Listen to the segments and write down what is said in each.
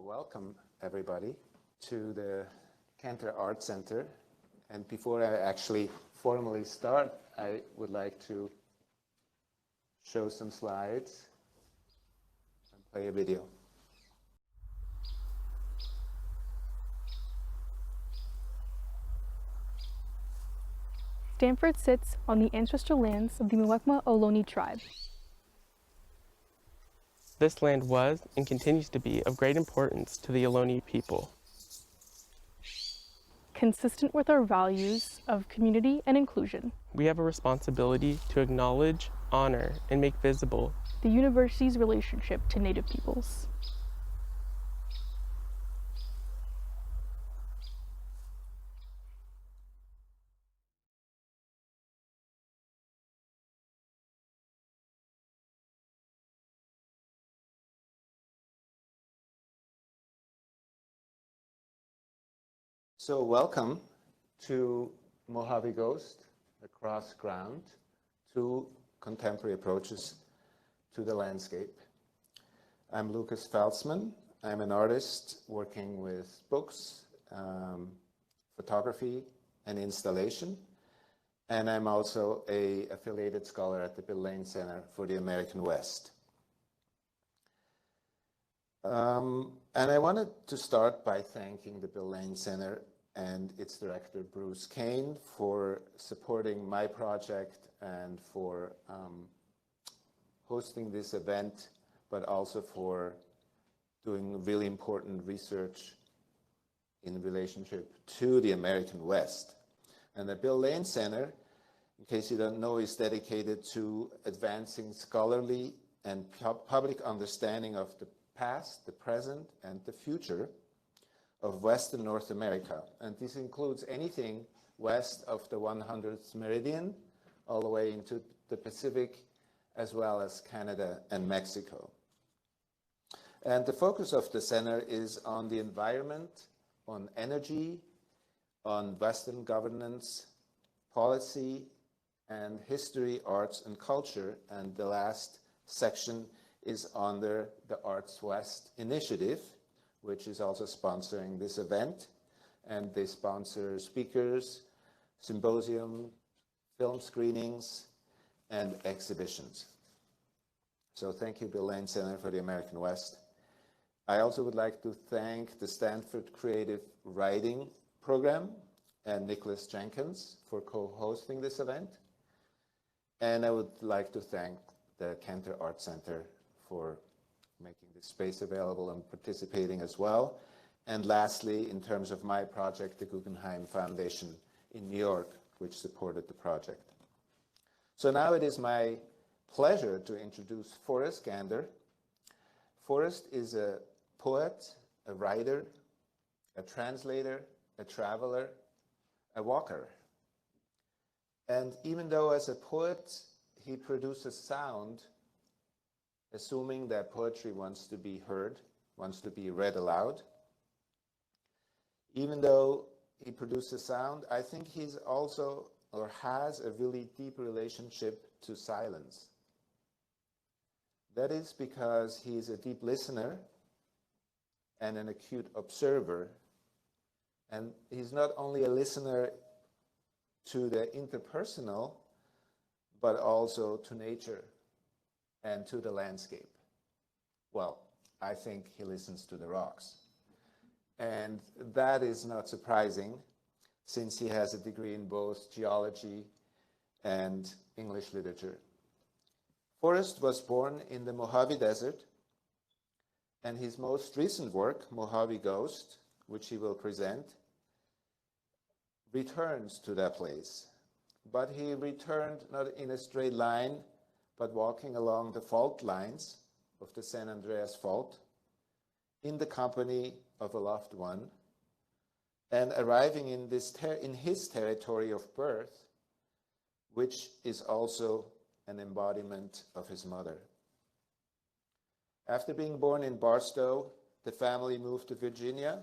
welcome everybody to the Gander Art Center. And before I actually formally start, I would like to show some slides and play a video. Stanford sits on the ancestral lands of the Muwekma Ohlone tribe. This land was and continues to be of great importance to the Ohlone people. Consistent with our values of community and inclusion, We have a responsibility to acknowledge, honor, and make visible the university's relationship to Native peoples. So welcome to Mojave Ghost, Across Ground, two contemporary approaches to the landscape. I'm Lukas Felzmann. I'm an artist working with books, photography, and installation. And I'm also an affiliated scholar at the Bill Lane Center for the American West. And I wanted to start by thanking the Bill Lane Center and its director, Bruce Kane, for supporting my project and for hosting this event, but also for doing really important research in relationship to the American West. And the Bill Lane Center, in case you don't know, is dedicated to advancing scholarly and public understanding of the past, the present, and the future of Western North America. And this includes anything west of the 100th meridian, all the way into the Pacific, as well as Canada and Mexico. And the focus of the center is on the environment, on energy, on Western governance, policy, and history, arts, and culture. And the last section is under the Arts West initiative, which is also sponsoring this event. And they sponsor speakers, symposium, film screenings, and exhibitions. So thank you, Bill Lane Center for the American West. I also would like to thank the Stanford Creative Writing Program and Nicholas Jenkins for co-hosting this event. And I would like to thank the Gander Art Center for making this space available and participating as well. And lastly, in terms of my project, the Guggenheim Foundation in New York, which supported the project. So now it is my pleasure to introduce Forrest Gander. Forrest is a poet, a writer, a translator, a traveler, a walker. And even though as a poet, he produces sound, assuming that poetry wants to be heard, wants to be read aloud. Even though he produces sound, I think he's also, or has a really deep relationship to silence. That is because he's a deep listener and an acute observer. And he's not only a listener to the interpersonal, but also to nature and to the landscape. Well, I think he listens to the rocks. And that is not surprising, since he has a degree in both geology and English literature. Forrest was born in the Mojave Desert, and his most recent work, Mojave Ghost, which he will present, returns to that place. But he returned not in a straight line, but walking along the fault lines of the San Andreas Fault in the company of a loved one, and arriving in his territory of birth, which is also an embodiment of his mother. After being born in Barstow, the family moved to Virginia,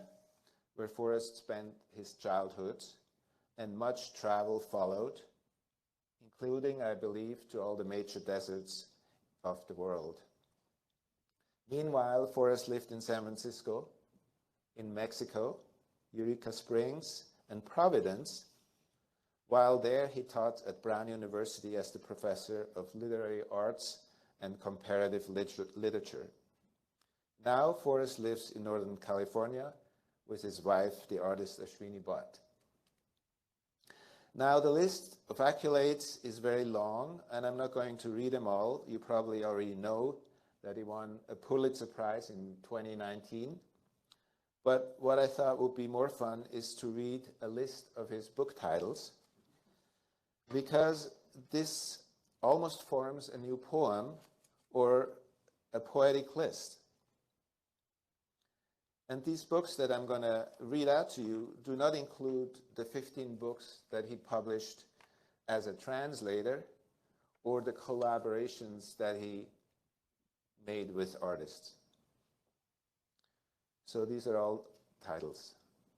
where Forrest spent his childhood, and much travel followed, including, I believe, to all the major deserts of the world. Meanwhile, Forrest lived in San Francisco in Mexico, Eureka Springs, and Providence. While there, he taught at Brown University as the professor of literary arts and comparative literature. Now, Forrest lives in Northern California with his wife, the artist Ashwini Bhatt. Now, the list of accolades is very long, and I'm not going to read them all. You probably already know that he won a Pulitzer Prize in 2019. But what I thought would be more fun is to read a list of his book titles, because this almost forms a new poem or a poetic list. And these books that I'm going to read out to you do not include the 15 books that he published as a translator or the collaborations that he made with artists. So these are all titles: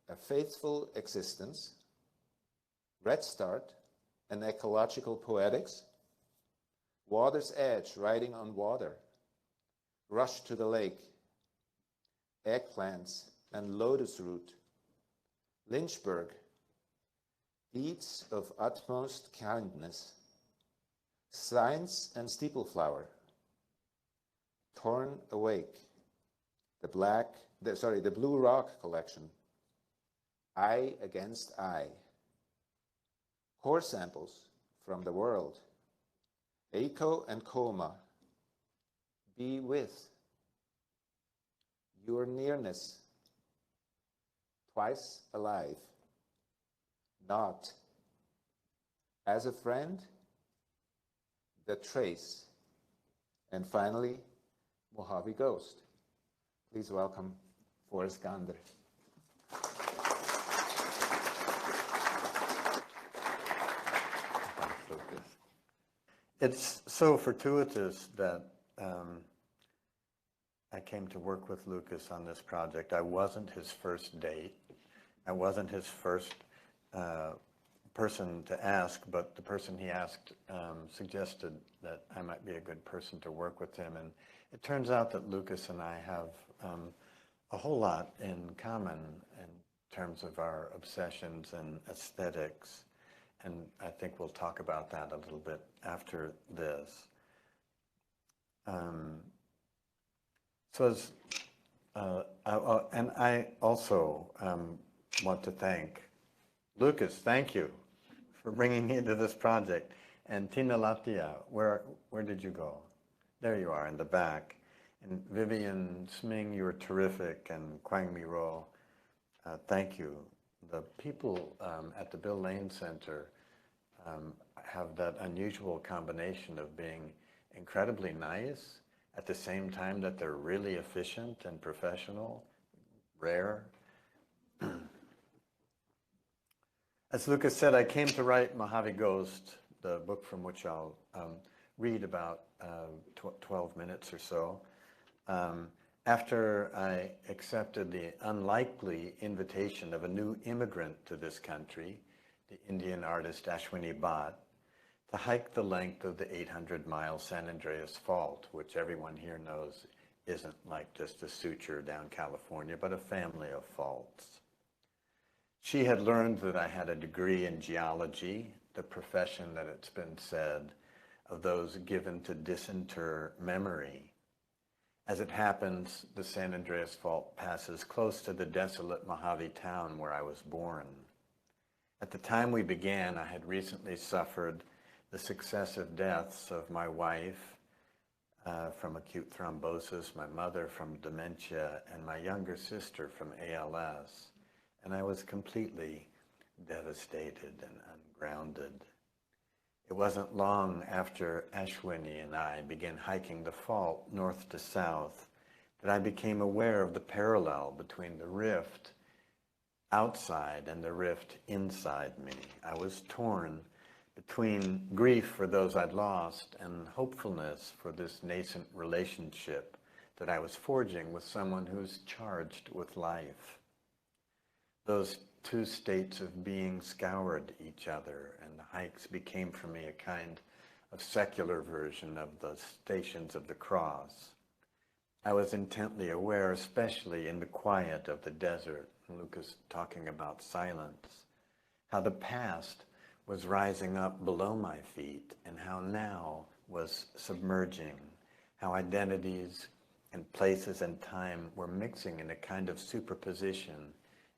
A Faithful Existence, Red Start, An Ecological Poetics, Water's Edge, Riding on Water, Rush to the Lake, Eggplants and Lotus Root, Lynchburg, Deeds of Utmost Kindness, Signs and Steepleflower, Torn Awake, the Blue Rock Collection, Eye Against Eye, Core Samples from the World, Echo and Coma, Be With, Your Nearness, Twice Alive, Not, As a Friend, The Trace, and finally, Mojave Ghost. Please welcome Forrest Gander. It's so fortuitous that I came to work with Lukas on this project. I wasn't his first date. I wasn't his first person to ask, but the person he asked suggested that I might be a good person to work with him. And it turns out that Lukas and I have a whole lot in common in terms of our obsessions and aesthetics. And I think we'll talk about that a little bit after this. And I also want to thank Lukas. Thank you for bringing me into this project. And Tina Latia, where did you go? There you are in the back. And Vivian Sming, you were terrific. And Kwang Mi Ro, thank you. The people at the Bill Lane Center have that unusual combination of being incredibly nice at the same time that they're really efficient and professional, rare. As Lukas said, I came to write Mojave Ghost, the book from which I'll read about 12 minutes or so, after I accepted the unlikely invitation of a new immigrant to this country, the Indian artist Ashwini Bhatt, to hike the length of the 800-mile San Andreas Fault, which everyone here knows isn't like just a suture down California, but a family of faults. She had learned that I had a degree in geology, the profession that it's been said of those given to disinter memory. As it happens, the San Andreas Fault passes close to the desolate Mojave town where I was born. At the time we began, I had recently suffered the successive deaths of my wife from acute thrombosis, my mother from dementia, and my younger sister from ALS. And I was completely devastated and ungrounded. It wasn't long after Ashwini and I began hiking the fault north to south that I became aware of the parallel between the rift outside and the rift inside me. I was torn between grief for those I'd lost and hopefulness for this nascent relationship that I was forging with someone who's charged with life. Those two states of being scoured each other, and the hikes became for me a kind of secular version of the Stations of the Cross. I was intently aware, especially in the quiet of the desert, Lukas talking about silence, how the past was rising up below my feet and how now was submerging, how identities and places and time were mixing in a kind of superposition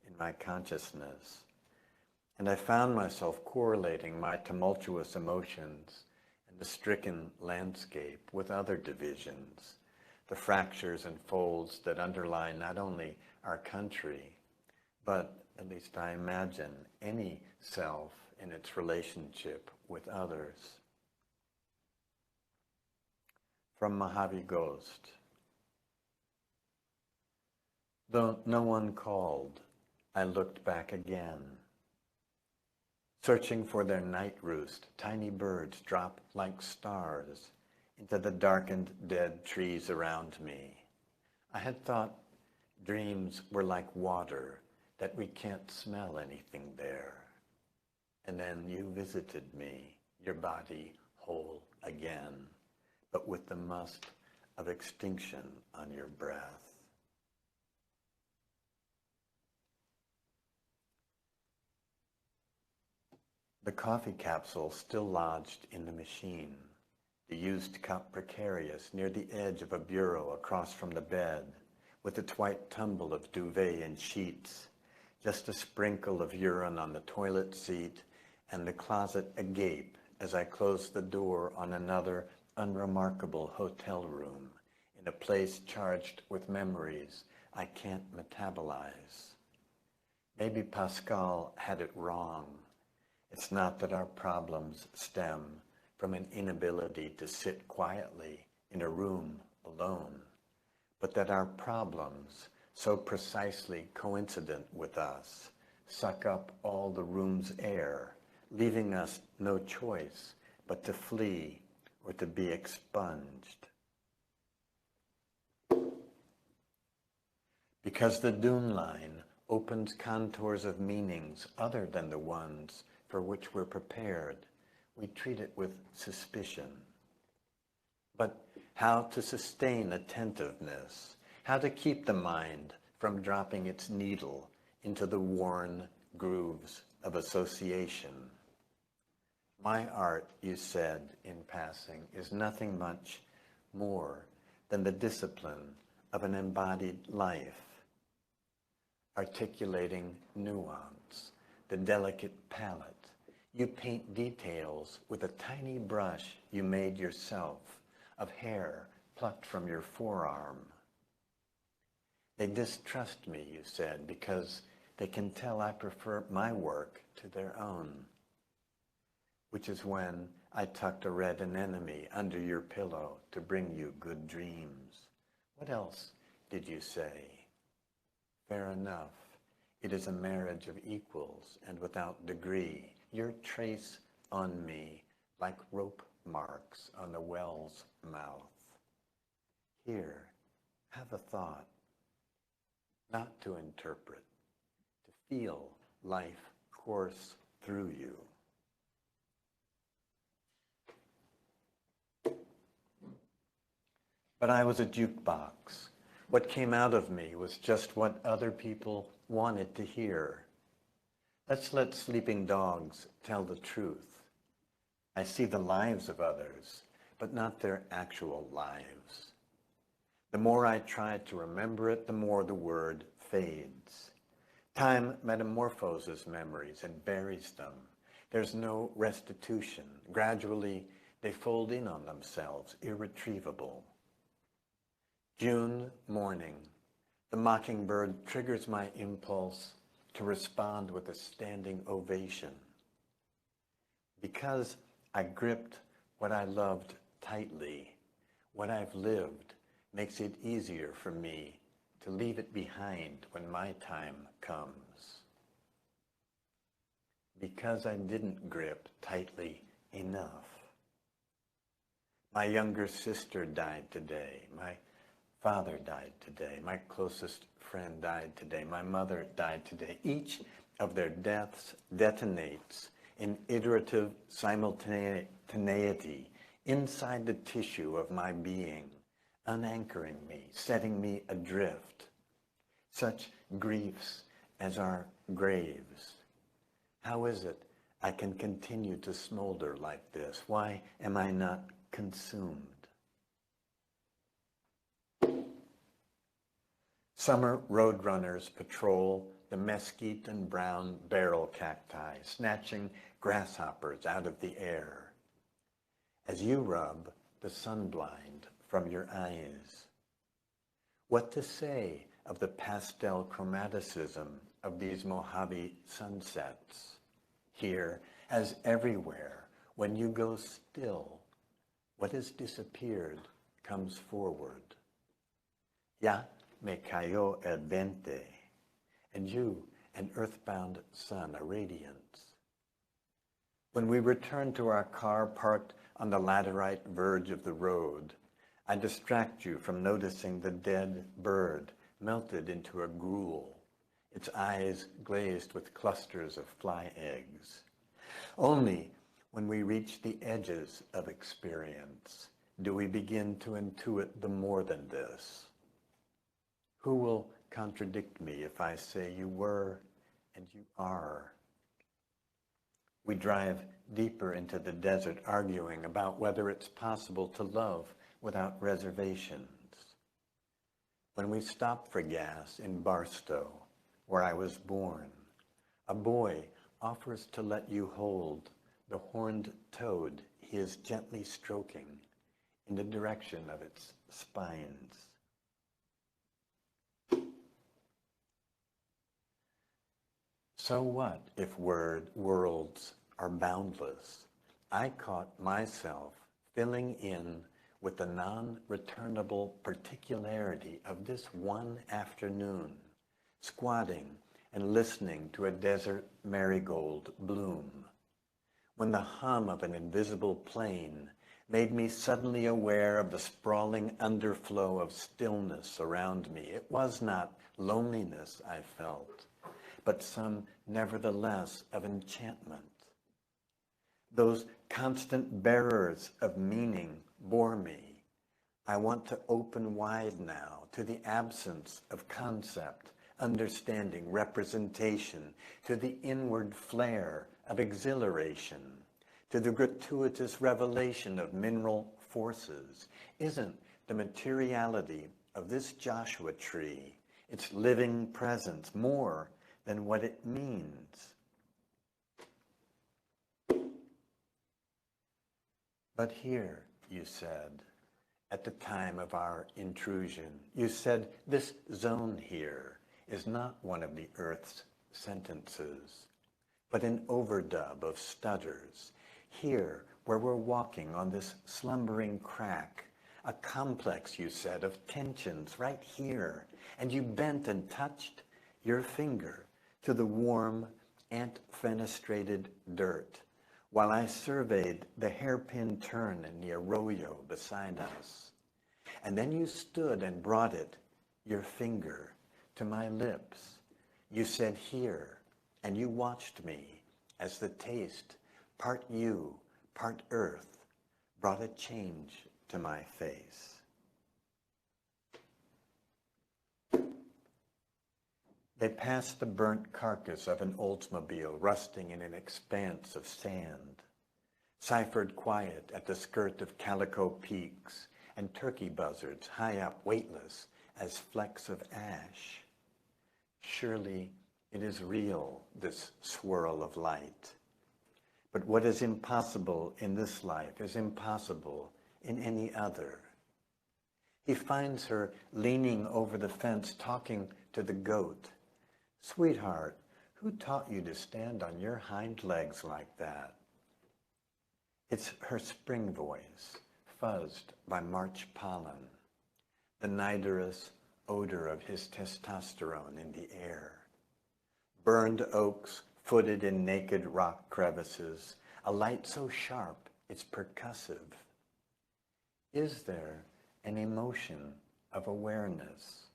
in my consciousness. And I found myself correlating my tumultuous emotions and the stricken landscape with other divisions, the fractures and folds that underlie not only our country, but, at least I imagine, any self in its relationship with others. From Mojave Ghost. Though no one called, I looked back again. Searching for their night roost, tiny birds drop like stars into the darkened dead trees around me. I had thought dreams were like water, that we can't smell anything there. And then you visited me, your body whole again, but with the must of extinction on your breath. The coffee capsule still lodged in the machine, the used cup precarious near the edge of a bureau across from the bed, with its white tumble of duvet and sheets, just a sprinkle of urine on the toilet seat, and the closet agape as I closed the door on another unremarkable hotel room in a place charged with memories I can't metabolize. Maybe Pascal had it wrong. It's not that our problems stem from an inability to sit quietly in a room alone, but that our problems, so precisely coincident with us, suck up all the room's air, leaving us no choice but to flee or to be expunged. Because the dune line opens contours of meanings other than the ones for which we're prepared, we treat it with suspicion. But how to sustain attentiveness, how to keep the mind from dropping its needle into the worn grooves of association. My art, you said in passing, is nothing much more than the discipline of an embodied life, articulating nuance, the delicate palette. You paint details with a tiny brush you made yourself of hair plucked from your forearm. They distrust me, you said, because they can tell I prefer my work to their own, which is when I tucked a red anemone under your pillow to bring you good dreams. What else did you say? Fair enough. It is a marriage of equals and without degree. Your trace on me like rope marks on the well's mouth. Here, have a thought, not to interpret, to feel life course through you. But I was a jukebox. What came out of me was just what other people wanted to hear. Let's let sleeping dogs tell the truth. I see the lives of others, but not their actual lives. The more I try to remember it, the more the word fades. Time metamorphoses memories and buries them. There's no restitution. Gradually, they fold in on themselves, irretrievable. June morning, the mockingbird triggers my impulse to respond with a standing ovation. Because I gripped what I loved tightly, what I've lived makes it easier for me to leave it behind when my time comes. Because I didn't grip tightly enough. My younger sister died today. My father died today. My closest friend died today. My mother died today. Each of their deaths detonates in iterative simultaneity inside the tissue of my being unanchoring me, setting me adrift. Such griefs as our graves. How is it I can continue to smolder like this? Why am I not consumed? Summer roadrunners patrol the mesquite and brown barrel cacti, snatching grasshoppers out of the air. As you rub the sunblind from your eyes, what to say of the pastel chromaticism of these Mojave sunsets? Here, as everywhere, when you go still, what has disappeared comes forward. Ya me cayó el 20, and you, an earthbound sun, a radiance. When we return to our car parked on the laterite verge of the road, I distract you from noticing the dead bird melted into a gruel, its eyes glazed with clusters of fly eggs. Only when we reach the edges of experience do we begin to intuit the more than this. Who will contradict me if I say you were and you are? We drive deeper into the desert, arguing about whether it's possible to love without reservations. When we stop for gas in Barstow, where I was born, a boy offers to let you hold the horned toad he is gently stroking in the direction of its spines. So what if worlds are boundless? I caught myself filling in with the non-returnable particularity of this one afternoon, squatting and listening to a desert marigold bloom, when the hum of an invisible plane made me suddenly aware of the sprawling underflow of stillness around me. It was not loneliness I felt, but some nevertheless of enchantment. Those constant bearers of meaning bore me. I want to open wide now to the absence of concept, understanding, representation, to the inward flare of exhilaration, to the gratuitous revelation of mineral forces. Isn't the materiality of this Joshua tree, its living presence, more than what it means? But here, you said, at the time of our intrusion, you said, this zone here is not one of the Earth's sentences, but an overdub of stutters. Here, where we're walking on this slumbering crack, a complex, you said, of tensions right here, and you bent and touched your finger to the warm, ant-fenestrated dirt, while I surveyed the hairpin turn in the arroyo beside us. And then you stood and brought it, your finger, to my lips. You said, here, and you watched me as the taste, part you, part earth, brought a change to my face. They passed the burnt carcass of an Oldsmobile rusting in an expanse of sand, ciphered quiet at the skirt of calico peaks and turkey buzzards high up, weightless as flecks of ash. Surely it is real, this swirl of light. But what is impossible in this life is impossible in any other. He finds her leaning over the fence, talking to the goat. Sweetheart, who taught you to stand on your hind legs like that? It's her spring voice, fuzzed by March pollen, the nitrous odor of his testosterone in the air. Burned oaks footed in naked rock crevices, a light so sharp it's percussive. Is there an emotion of awareness?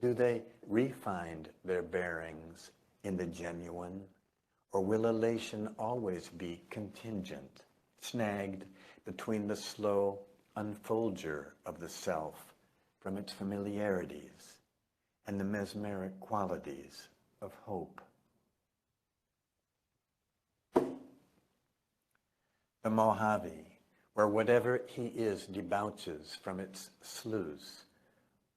Do they re-find their bearings in the genuine, or will elation always be contingent, snagged between the slow, unfolder of the self from its familiarities and the mesmeric qualities of hope. The Mojave, where whatever he is debouches from its sluice,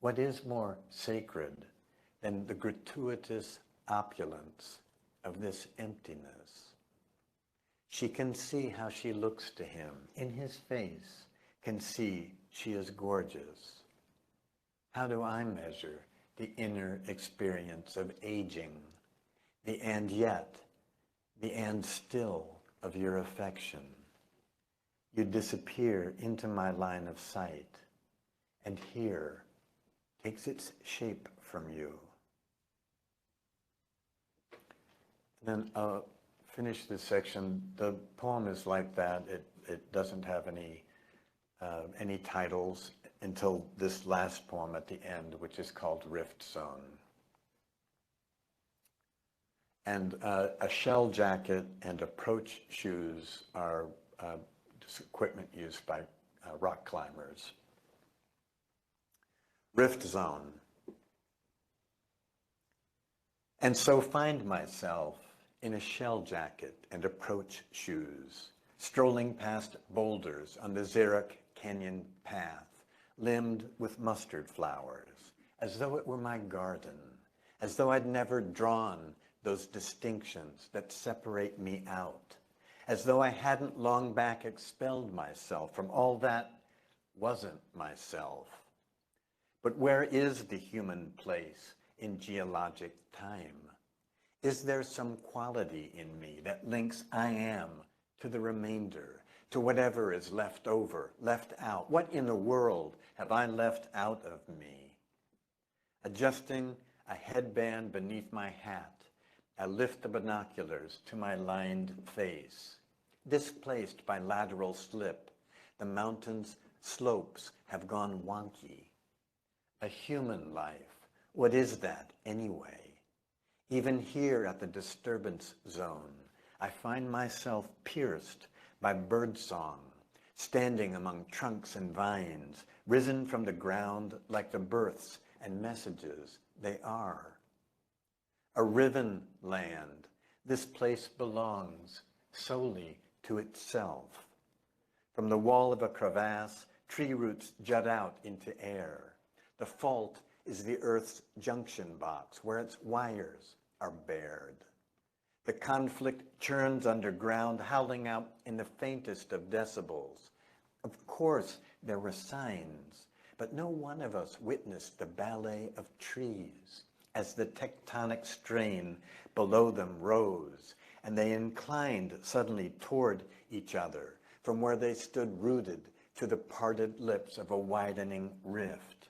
what is more sacred than the gratuitous opulence of this emptiness? She can see how she looks to him in his face, can see she is gorgeous. How do I measure the inner experience of aging, the and yet, the and still of your affection? You disappear into my line of sight, and here takes its shape from you. Then I'll finish this section. The poem is like that. It doesn't have any titles until this last poem at the end, which is called Rift Zone. And a shell jacket and approach shoes are just equipment used by rock climbers. Rift Zone. And so find myself in a shell jacket and approach shoes, strolling past boulders on the Zurich Canyon path, limbed with mustard flowers, as though it were my garden, as though I'd never drawn those distinctions that separate me out, as though I hadn't long back expelled myself from all that wasn't myself. But where is the human place in geologic time? Is there some quality in me that links I am to the remainder, to whatever is left over, left out? What in the world have I left out of me? Adjusting a headband beneath my hat, I lift the binoculars to my lined face. Displaced by lateral slip, the mountain's slopes have gone wonky. A human life, what is that anyway? Even here at the disturbance zone, I find myself pierced by birdsong, standing among trunks and vines, risen from the ground like the births and messages they are. A riven land, this place belongs solely to itself. From the wall of a crevasse, tree roots jut out into air. The fault is the Earth's junction box, where its wires are bared. The conflict churns underground, howling out in the faintest of decibels. Of course, there were signs, but no one of us witnessed the ballet of trees as the tectonic strain below them rose, and they inclined suddenly toward each other from where they stood rooted to the parted lips of a widening rift.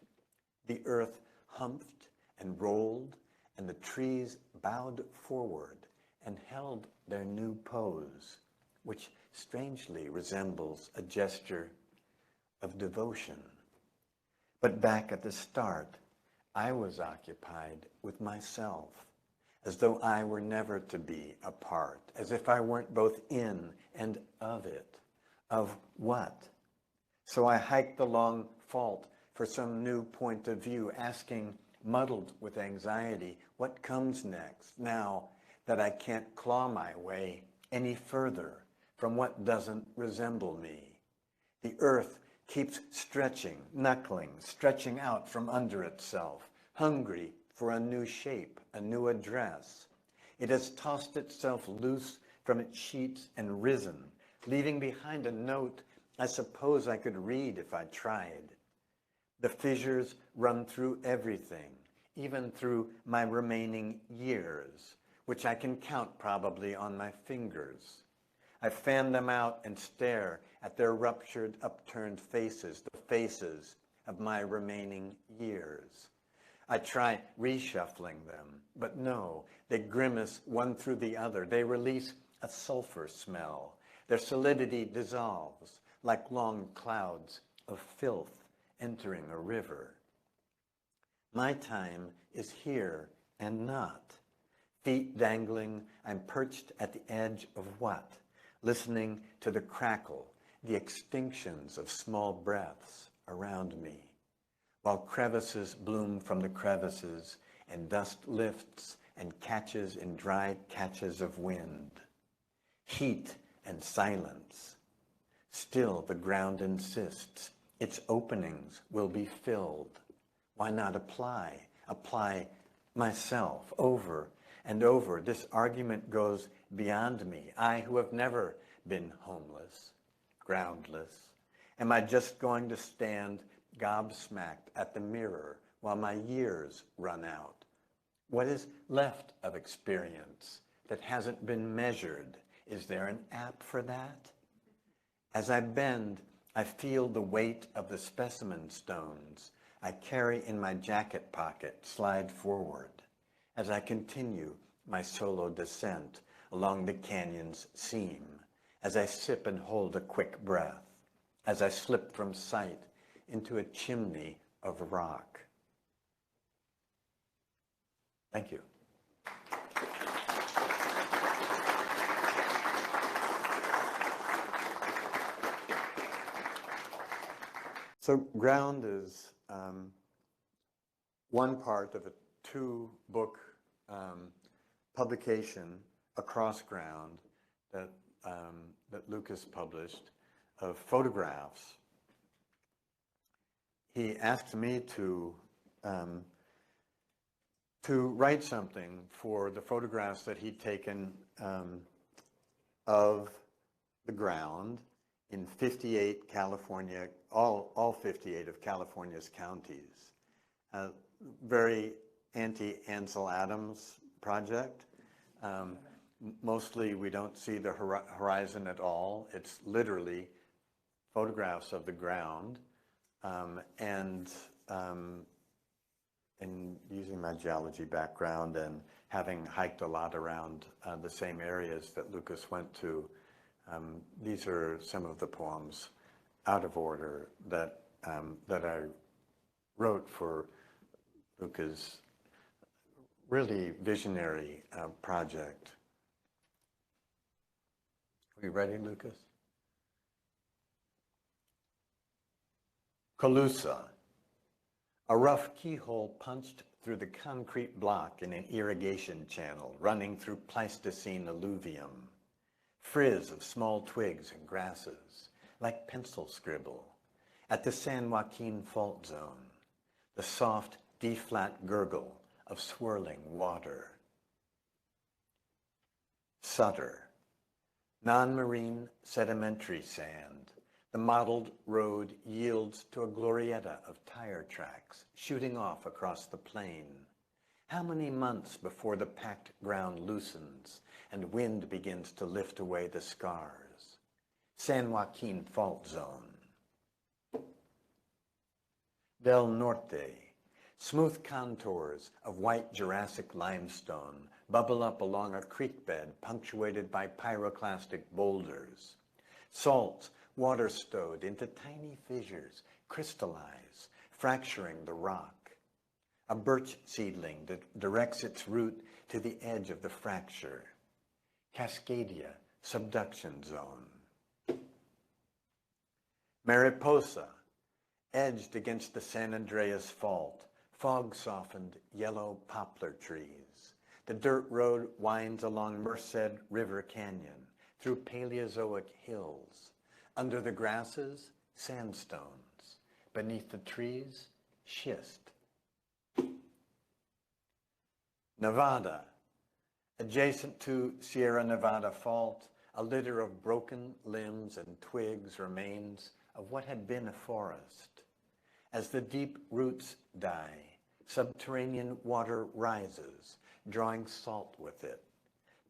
The earth humped and rolled, and the trees bowed forward and held their new pose, which strangely resembles a gesture of devotion. But back at the start, I was occupied with myself, as though I were never to be apart, as if I weren't both in and of it. Of what? So I hiked the long fault for some new point of view, asking, muddled with anxiety, what comes next, now that I can't claw my way any further from what doesn't resemble me? The earth keeps stretching, knuckling, stretching out from under itself, hungry for a new shape, a new address. It has tossed itself loose from its sheets and risen, leaving behind a note I suppose I could read if I tried. The fissures run through everything, even through my remaining years, which I can count probably on my fingers. I fan them out and stare at their ruptured, upturned faces, the faces of my remaining years. I try reshuffling them, but no, they grimace one through the other. They release a sulfur smell. Their solidity dissolves like long clouds of filth entering a river. My time is here and not. Feet dangling, I'm perched at the edge of what? Listening to the crackle, the extinctions of small breaths around me, while crevices bloom from the crevices and dust lifts and catches in dry catches of wind. Heat and silence. Still the ground insists its openings will be filled. Why not apply myself over and over? This argument goes beyond me. I who have never been homeless, groundless. Am I just going to stand gobsmacked at the mirror while my years run out? What is left of experience that hasn't been measured? Is there an app for that? As I bend, I feel the weight of the specimen stones I carry in my jacket pocket slide forward as I continue my solo descent along the canyon's seam, as I sip and hold a quick breath, as I slip from sight into a chimney of rock. Thank you. So Ground is one part of a two-book publication across Ground that Lukas published of photographs. He asked me to write something for the photographs that he'd taken of the ground in 58 California, all 58 of California's counties. Very anti-Ansel Adams project. Mostly we don't see the horizon at all. It's literally photographs of the ground. And using my geology background and having hiked a lot around the same areas that Lukas went to, these are some of the poems out of order that I wrote for Lukas' really visionary project. Are you ready, Lukas? Calusa, a rough keyhole punched through the concrete block in an irrigation channel running through Pleistocene alluvium. Frizz of small twigs and grasses, like pencil scribble, at the San Joaquin fault zone, the soft D-flat gurgle of swirling water. Sutter, non-marine sedimentary sand. The mottled road yields to a glorietta of tire tracks shooting off across the plain. How many months before the packed ground loosens and wind begins to lift away the scars? San Joaquin fault zone. Del Norte, smooth contours of white Jurassic limestone bubble up along a creek bed punctuated by pyroclastic boulders. Salts water stowed into tiny fissures crystallize, fracturing the rock. A birch seedling that directs its root to the edge of the fracture. Cascadia subduction zone. Mariposa, edged against the San Andreas Fault, fog-softened yellow poplar trees. The dirt road winds along Merced River Canyon, through Paleozoic hills. Under the grasses, sandstones. Beneath the trees, schist. Nevada, adjacent to Sierra Nevada Fault, a litter of broken limbs and twigs remains of what had been a forest. As the deep roots die, subterranean water rises, drawing salt with it.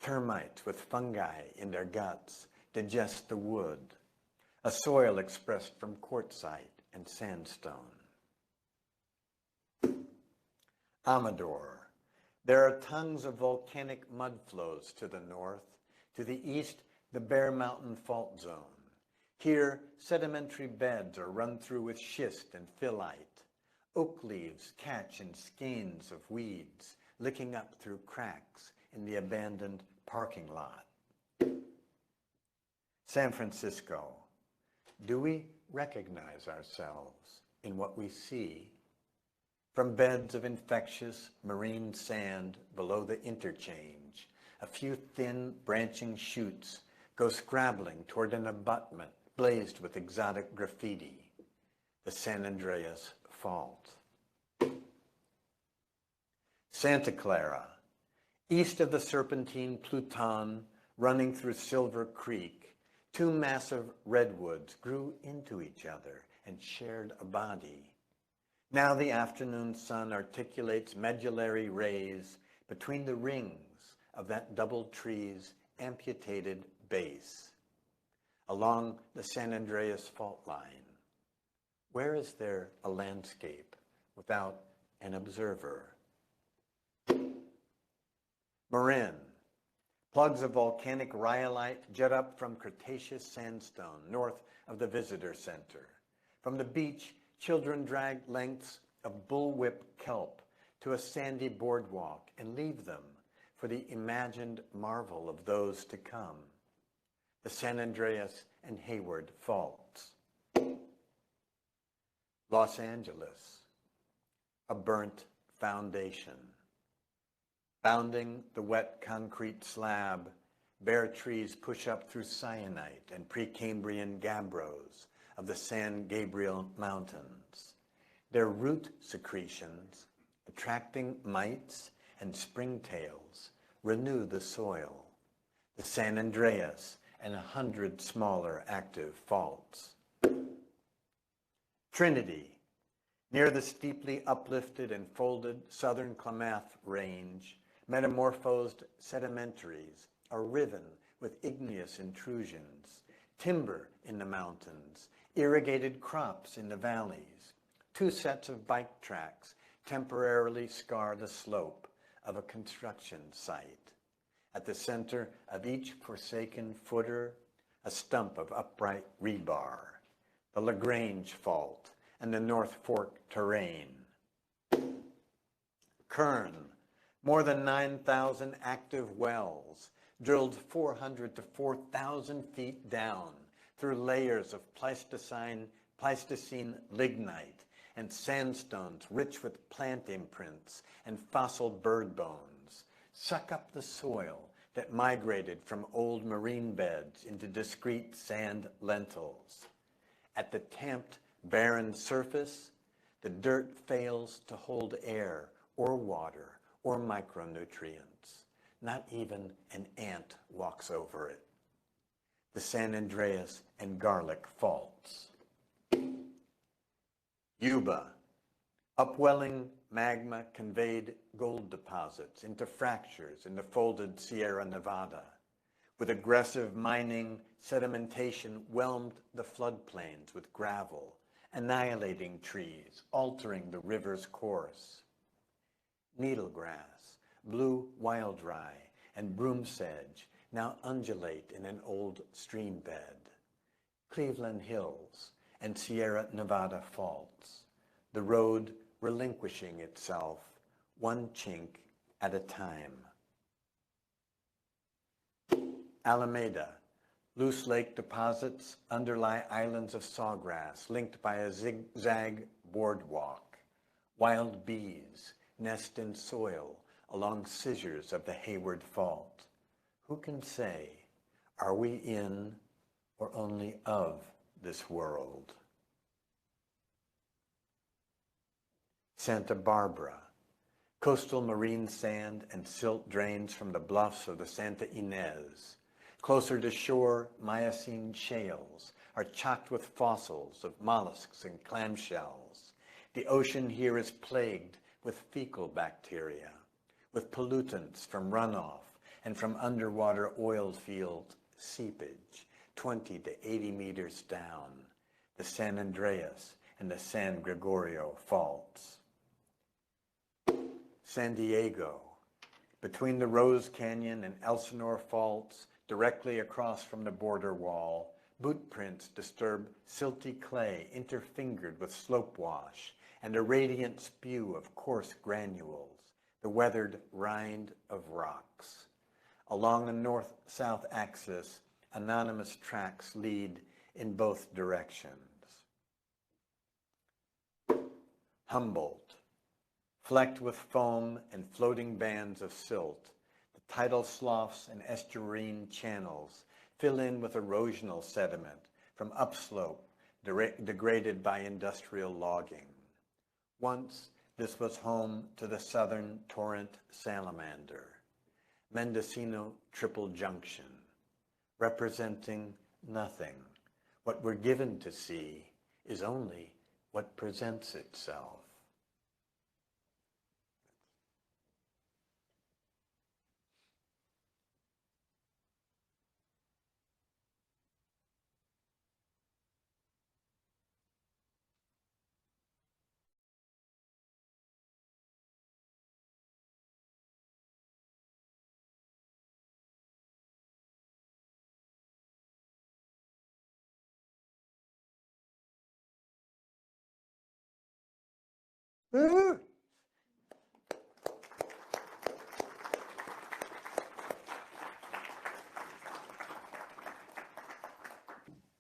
Termites with fungi in their guts digest the wood, a soil expressed from quartzite and sandstone. Amador, there are tons of volcanic mud flows to the north. To the east, the Bear Mountain Fault Zone. Here, sedimentary beds are run through with schist and phyllite. Oak leaves catch in skeins of weeds, licking up through cracks in the abandoned parking lot. San Francisco, Do we recognize ourselves in what we see? From beds of infectious marine sand below the interchange, a few thin branching shoots go scrabbling toward an abutment blazed with exotic graffiti, the San Andreas Fault. Santa Clara, east of the serpentine Pluton running through Silver Creek, two massive redwoods grew into each other and shared a body. Now the afternoon sun articulates medullary rays between the rings of that double tree's amputated base. Along the San Andreas fault line, where is there a landscape without an observer? Marin, plugs of volcanic rhyolite jet up from Cretaceous sandstone north of the visitor center. From the beach, children drag lengths of bullwhip kelp to a sandy boardwalk and leave them for the imagined marvel of those to come. The San Andreas and Hayward Faults. Los Angeles, a burnt foundation. Bounding the wet concrete slab, bare trees push up through syenite and Precambrian gabbros of the San Gabriel Mountains. Their root secretions, attracting mites and springtails, renew the soil. The San Andreas and 100 smaller active faults. Trinity, near the steeply uplifted and folded southern Klamath Range, metamorphosed sedimentaries are riven with igneous intrusions, timber in the mountains, irrigated crops in the valleys. Two sets of bike tracks temporarily scar the slope of a construction site. At the center of each forsaken footer, a stump of upright rebar, the LaGrange Fault and the North Fork terrain. Kern, more than 9,000 active wells, drilled 400 to 4,000 feet down through layers of Pleistocene lignite and sandstones rich with plant imprints and fossil bird bones, suck up the soil that migrated from old marine beds into discrete sand lentils. At the tamped, barren surface, the dirt fails to hold air or water or micronutrients. Not even an ant walks over it. The San Andreas and Garlic Faults. Yuba, upwelling magma conveyed gold deposits into fractures in the folded Sierra Nevada. With aggressive mining, sedimentation whelmed the floodplains with gravel, annihilating trees, altering the river's course. Needlegrass, blue wildrye, and broom sedge now undulate in an old stream bed. Cleveland Hills and Sierra Nevada faults, the road relinquishing itself one chink at a time. Alameda, loose lake deposits underlie islands of sawgrass linked by a zigzag boardwalk. Wild bees nest in soil along scissors of the Hayward Fault. Who can say, are we in or only of this world? Santa Barbara, coastal marine sand and silt drains from the bluffs of the Santa Ynez. Closer to shore, Miocene shales are chocked with fossils of mollusks and clamshells. The ocean here is plagued with fecal bacteria, with pollutants from runoff and from underwater oil field seepage, 20 to 80 meters down, the San Andreas and the San Gregorio faults. San Diego, between the Rose Canyon and Elsinore faults, directly across from the border wall, boot prints disturb silty clay interfingered with slope wash and a radiant spew of coarse granules, the weathered rind of rocks. Along the north-south axis, anonymous tracks lead in both directions. Humboldt, flecked with foam and floating bands of silt, the tidal sloughs and estuarine channels fill in with erosional sediment from upslope degraded by industrial logging. Once, this was home to the southern torrent salamander, Mendocino Triple Junction, representing nothing. What we're given to see is only what presents itself.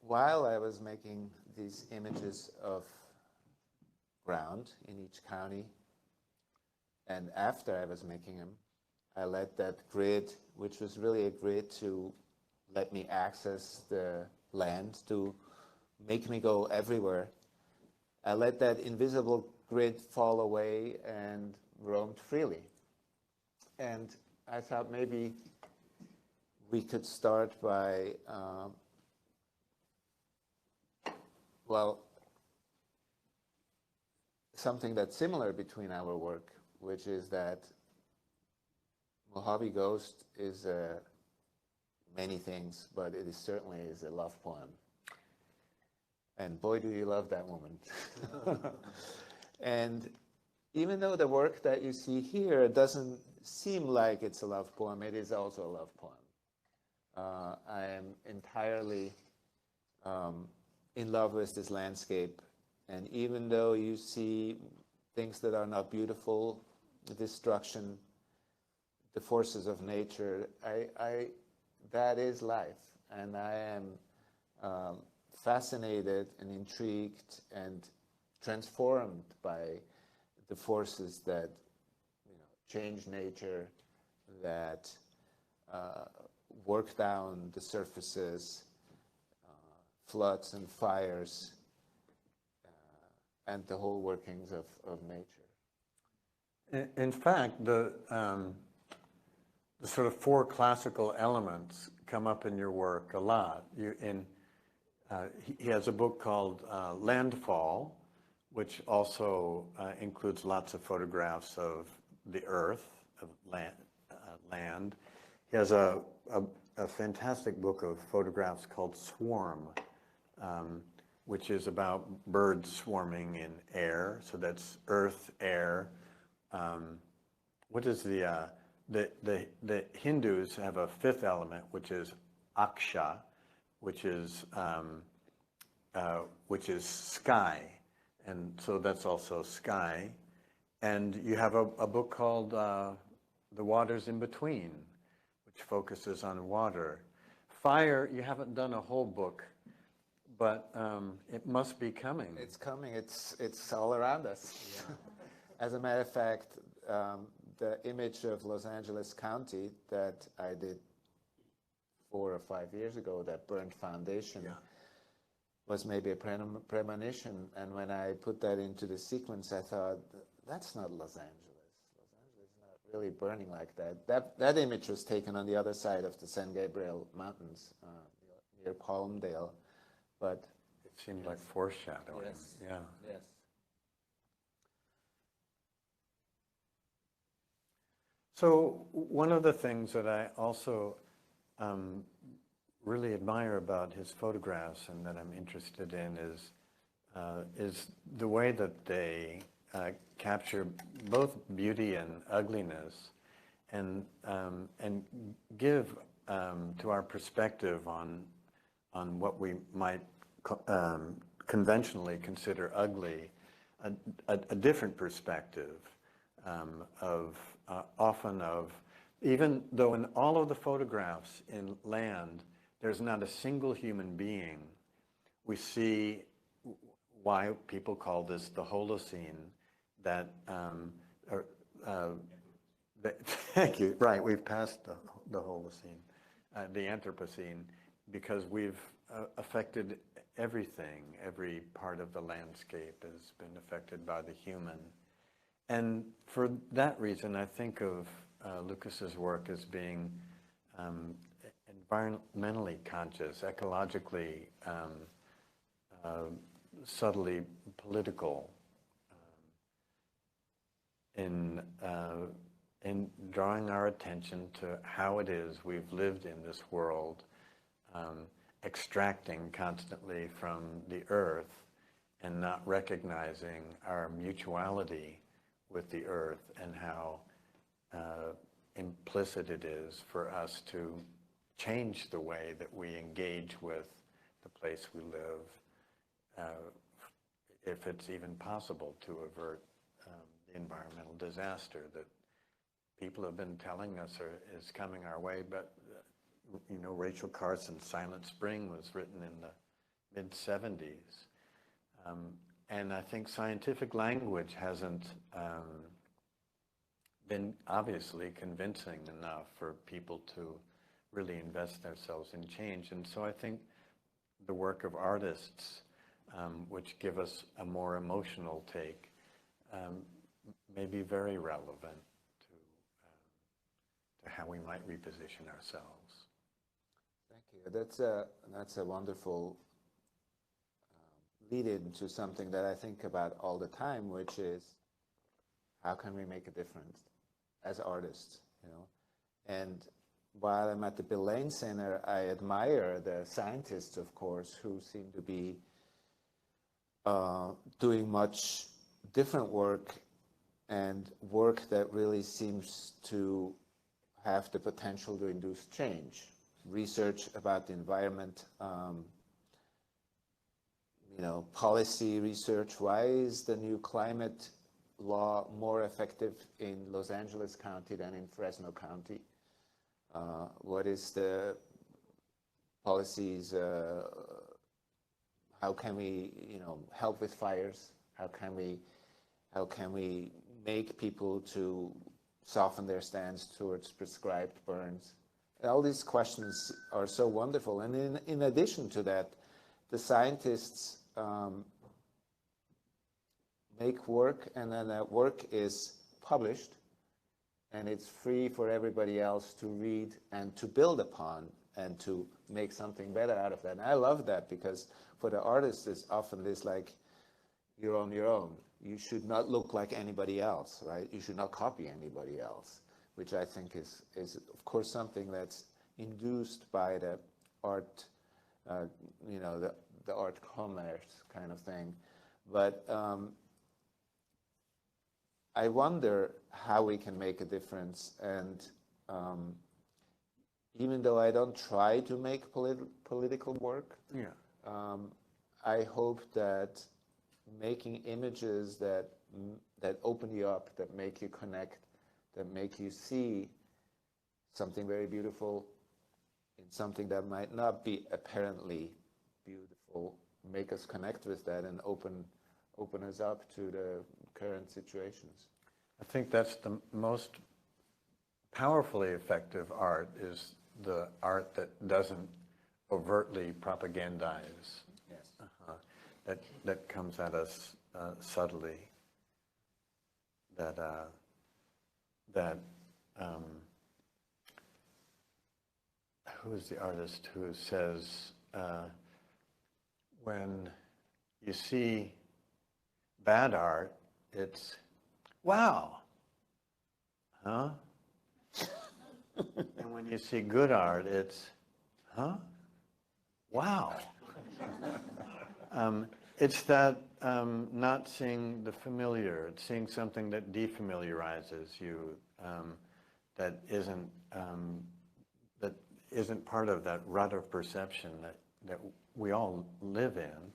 While I was making these images of ground in each county, and after I was making them, I let that grid, which was really a grid to let me access the land, to make me go everywhere, I let that invisible grid fall away and roamed freely. And I thought maybe we could start by well, something that's similar between our work, which is that Mojave Ghost is many things, but it is certainly is a love poem. And boy, do you love that woman. And even though the work that you see here doesn't seem like it's a love poem, it is also a love poem. I am entirely in love with this landscape, and even though you see things that are not beautiful, destruction, the forces of nature, that is life, and I am fascinated and intrigued and transformed by the forces that change nature, that work down the surfaces, floods and fires, and the whole workings of nature. In fact, the sort of four classical elements come up in your work a lot. He has a book called Landfall, which also includes lots of photographs of the earth, of land. He has a fantastic book of photographs called Swarm, which is about birds swarming in air. So that's earth, air. What is the Hindus have a fifth element, which is aksha, which is sky, and so that's also sky. And you have a book called The Waters in Between, which focuses on water. Fire, you haven't done a whole book, but it must be coming. It's coming. It's all around us. Yeah. As a matter of fact, the image of Los Angeles County that I did 4 or 5 years ago, that burnt foundation, was maybe a premonition. And when I put that into the sequence, I thought, that's not Los Angeles. Los Angeles is not really burning like that. That image was taken on the other side of the San Gabriel Mountains, near Palmdale. But it seemed like foreshadowing. Yes. Yeah. Yes. So one of the things that I also really admire about his photographs and that I'm interested in is the way that they capture both beauty and ugliness, and give to our perspective on what we might conventionally consider ugly a different perspective often of, even though in all of the photographs in land there's not a single human being, we see why people call this the Holocene, that, thank you, right, we've passed the Holocene, the Anthropocene, because we've affected everything. Every part of the landscape has been affected by the human. And for that reason, I think of Lukas's work as being environmentally conscious, ecologically, subtly political, in drawing our attention to how it is we've lived in this world, extracting constantly from the earth and not recognizing our mutuality with the earth, and how implicit it is for us to change the way that we engage with the place we live, if it's even possible to avert the environmental disaster that people have been telling us is coming our way. But you know, Rachel Carson's Silent Spring was written in the mid-70s. And I think scientific language hasn't been obviously convincing enough for people to really invest themselves in change. And so I think the work of artists, which give us a more emotional take, may be very relevant to how we might reposition ourselves. Thank you. That's a wonderful lead-in to something that I think about all the time, which is how can we make a difference as artists, you know? And while I'm at the Bill Lane Center, I admire the scientists, of course, who seem to be doing much different work, and work that really seems to have the potential to induce change. Research about the environment, you know, policy research. Why is the new climate law more effective in Los Angeles County than in Fresno County? What is the policies? How can we, you know, help with fires? How can we make people to soften their stance towards prescribed burns? All these questions are so wonderful. And in addition to that, the scientists make work, and then that work is published, and it's free for everybody else to read and to build upon and to make something better out of that. And I love that, because for the artist, it's often this like, you're on your own. You should not look like anybody else, right? You should not copy anybody else, which I think is of course something that's induced by the art, you know, the art commerce kind of thing. But I wonder how we can make a difference. And even though I don't try to make political work, I hope that making images that open you up, that make you connect, that make you see something very beautiful in something that might not be apparently beautiful, make us connect with that and open us up to the current situations. I think that's the most powerfully effective art, is the art that doesn't overtly propagandize. Yes. That comes at us subtly. Who is the artist who says, when you see bad art, it's, wow, huh? And when you see good art, it's, huh? Wow. It's that not seeing the familiar, it's seeing something that defamiliarizes you, that isn't part of that rut of perception that we all live in,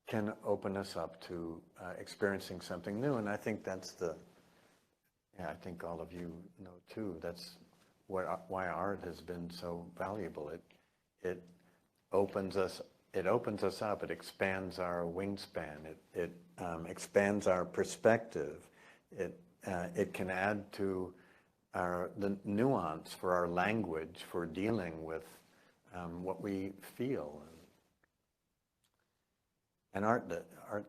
can open us up to experiencing something new. And I think that's I think all of you know too, that's why art has been so valuable. It opens us it opens us up. It expands our wingspan. It expands our perspective. It can add to the nuance for our language for dealing with what we feel. And art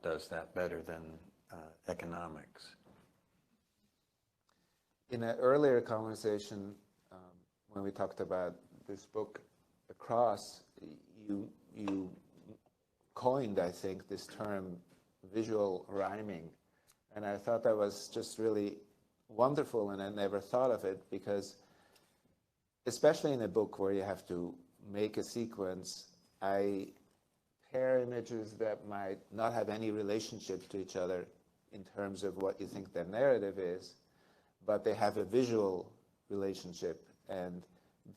does that better than economics. In an earlier conversation, when we talked about this book, Across, you coined, I think, this term, visual rhyming. And I thought that was just really wonderful, and I never thought of it, because especially in a book where you have to make a sequence, I pair images that might not have any relationship to each other in terms of what you think their narrative is, but they have a visual relationship, and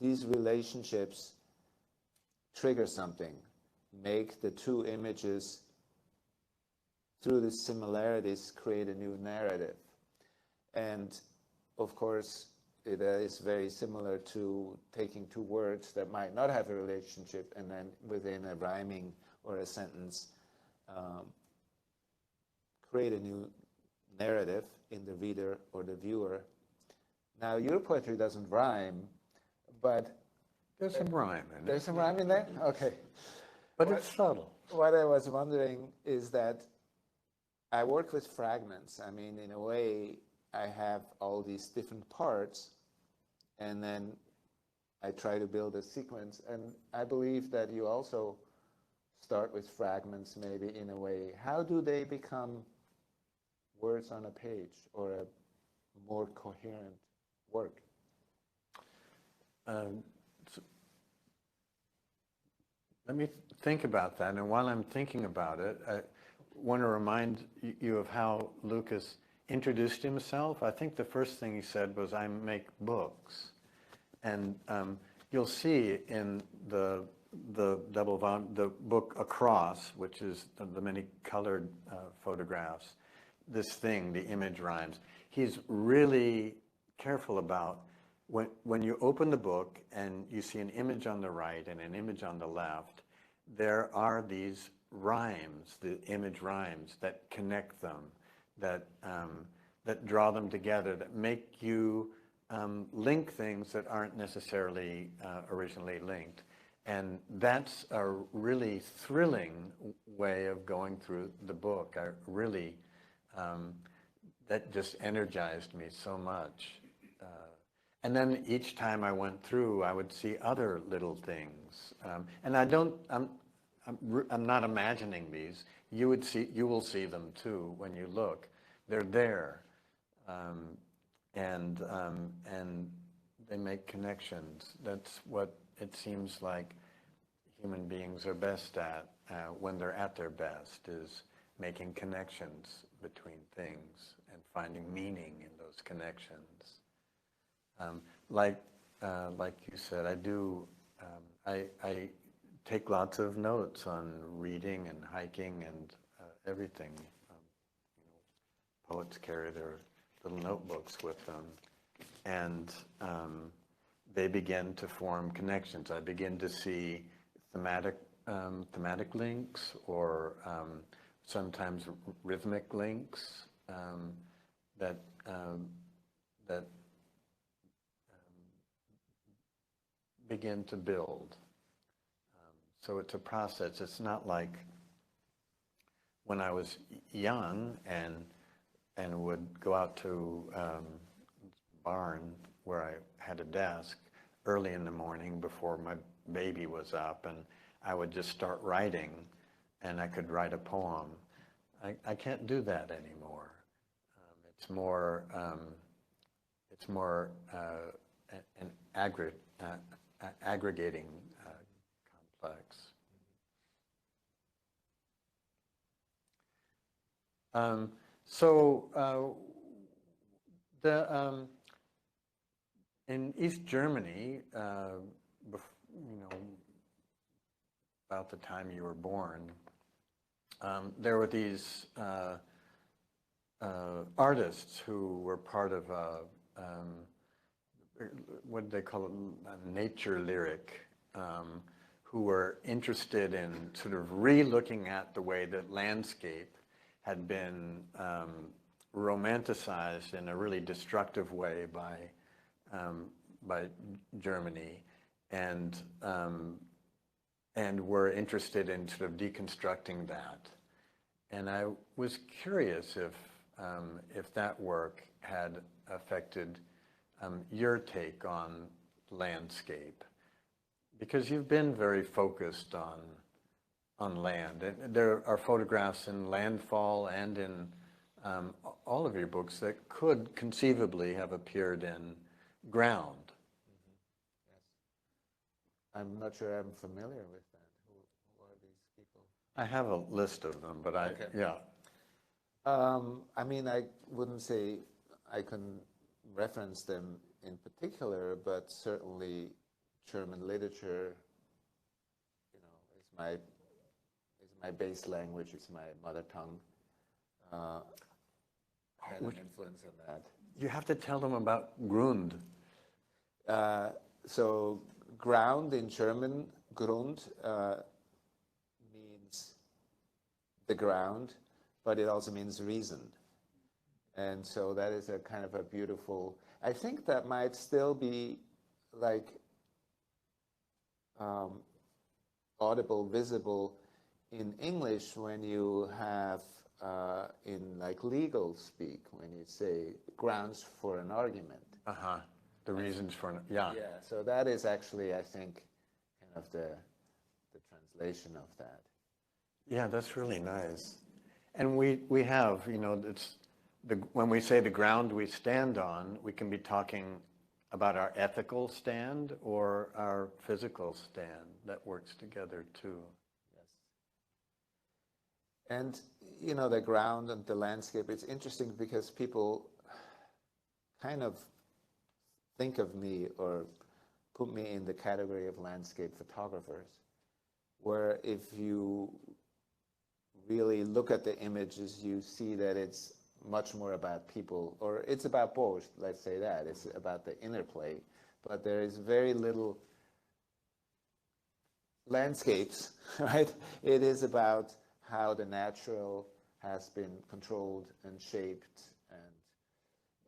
these relationships trigger something, make the two images, through the similarities, create a new narrative. And of course, it is very similar to taking two words that might not have a relationship and then within a rhyming or a sentence, create a new narrative in the reader or the viewer. Now, your poetry doesn't rhyme, but There's some rhyme in it. there's some rhyme in there? Okay. But it's subtle. What I was wondering is that I work with fragments. I mean, in a way, I have all these different parts, and then I try to build a sequence. And I believe that you also start with fragments, maybe, in a way. How do they become words on a page or a more coherent work? Let me think about that. And while I'm thinking about it, I want to remind you of how Lukas introduced himself. I think the first thing he said was, "I make books." And you'll see in the book Across, which is the many colored photographs, this thing, the image rhymes. He's really careful about when you open the book and you see an image on the right and an image on the left, there are these rhymes, the image rhymes that connect them, that draw them together, that make you link things that aren't necessarily originally linked. And that's a really thrilling way of going through the book. I really, that just energized me so much. And then each time I went through, I would see other little things. And I'm not imagining these. You will see them too when you look. They're there. And they make connections. That's what it seems like human beings are best at when they're at their best, is making connections between things and finding meaning in those connections. Like you said, I take lots of notes on reading and hiking and everything. Poets carry their little notebooks with them, and they begin to form connections. I begin to see thematic links, or sometimes rhythmic links that begin to build. So it's a process. It's not like when I was young and would go out to barn where I had a desk early in the morning before my baby was up, and I would just start writing, and I could write a poem. I can't do that anymore. It's more an aggregating complex. In East Germany, about the time you were born, there were these artists who were part of what did they call it, a nature lyric, who were interested in sort of re-looking at the way that landscape had been romanticized in a really destructive way by Germany, and were interested in sort of deconstructing that. And I was curious if that work had affected your take on landscape, because you've been very focused on land. And there are photographs in Landfall and in all of your books that could conceivably have appeared in ground. Yes. I'm not sure I'm familiar with that. Who are these people? I have a list of them, but Okay. yeah. I mean, I wouldn't say I can reference them in particular, but certainly German literature, you know, is my base language. It's my mother tongue. Had an influence on that. You have to tell them about Grund. So ground in German, Grund, means the ground, but it also means reason. And so that is a kind of a beautiful, I think that might still be like audible, visible in English when you have in like legal speak, when you say grounds for an argument. Uh-huh. The reasons for, yeah. Yeah, so that is actually, I think, kind of the translation of that. Yeah, that's really nice. And we have, you know, it's when we say the ground we stand on, we can be talking about our ethical stand or our physical stand that works together too. Yes. And, you know, the ground and the landscape, it's interesting because people kind of think of me or put me in the category of landscape photographers, where if you really look at the images, you see that it's much more about people, or it's about both, let's say that. It's about the interplay, but there is very little landscapes, right? It is about how the natural has been controlled and shaped and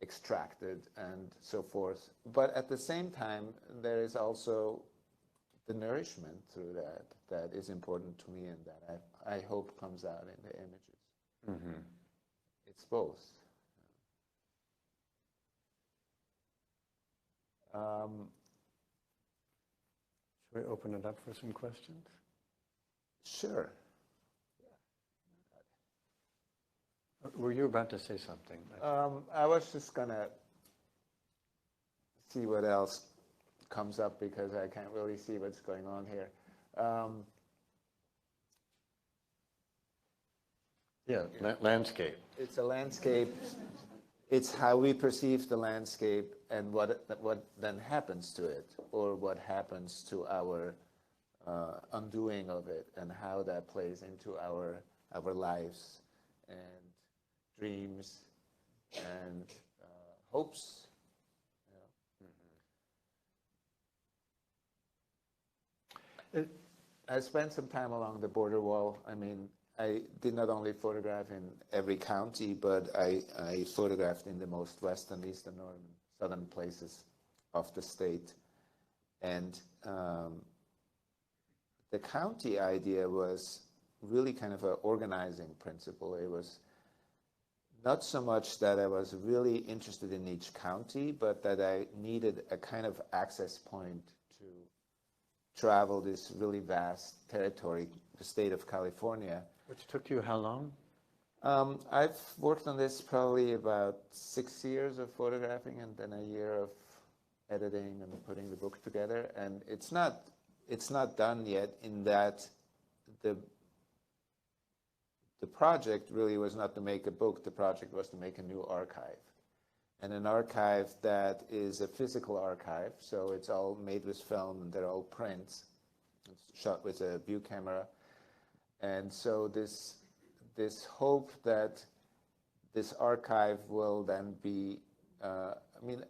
extracted and so forth. But at the same time, there is also the nourishment through that is important to me, and that I hope comes out in the images. Mm-hmm. It's both. Should we open it up for some questions? Sure. Were you about to say something? I was just gonna see what else comes up because I can't really see what's going on here. Landscape. It's a landscape. It's how we perceive the landscape and what then happens to it, or what happens to our undoing of it, and how that plays into our lives and dreams and hopes. You know. I spent some time along the border wall. I mean, I did not only photograph in every county, but I photographed in the most western, eastern, northern, southern places of the state. And the county idea was really kind of an organizing principle. It was not so much that I was really interested in each county, but that I needed a kind of access point to travel this really vast territory, the state of California. Which took you how long? I've worked on this probably about 6 years of photographing and then a year of editing and putting the book together. And it's not done yet, in that the project really was not to make a book. The project was to make a new archive. And an archive that is a physical archive, so it's all made with film and they're all prints. It's shot with a view camera. And so this hope that this archive will then be, I mean,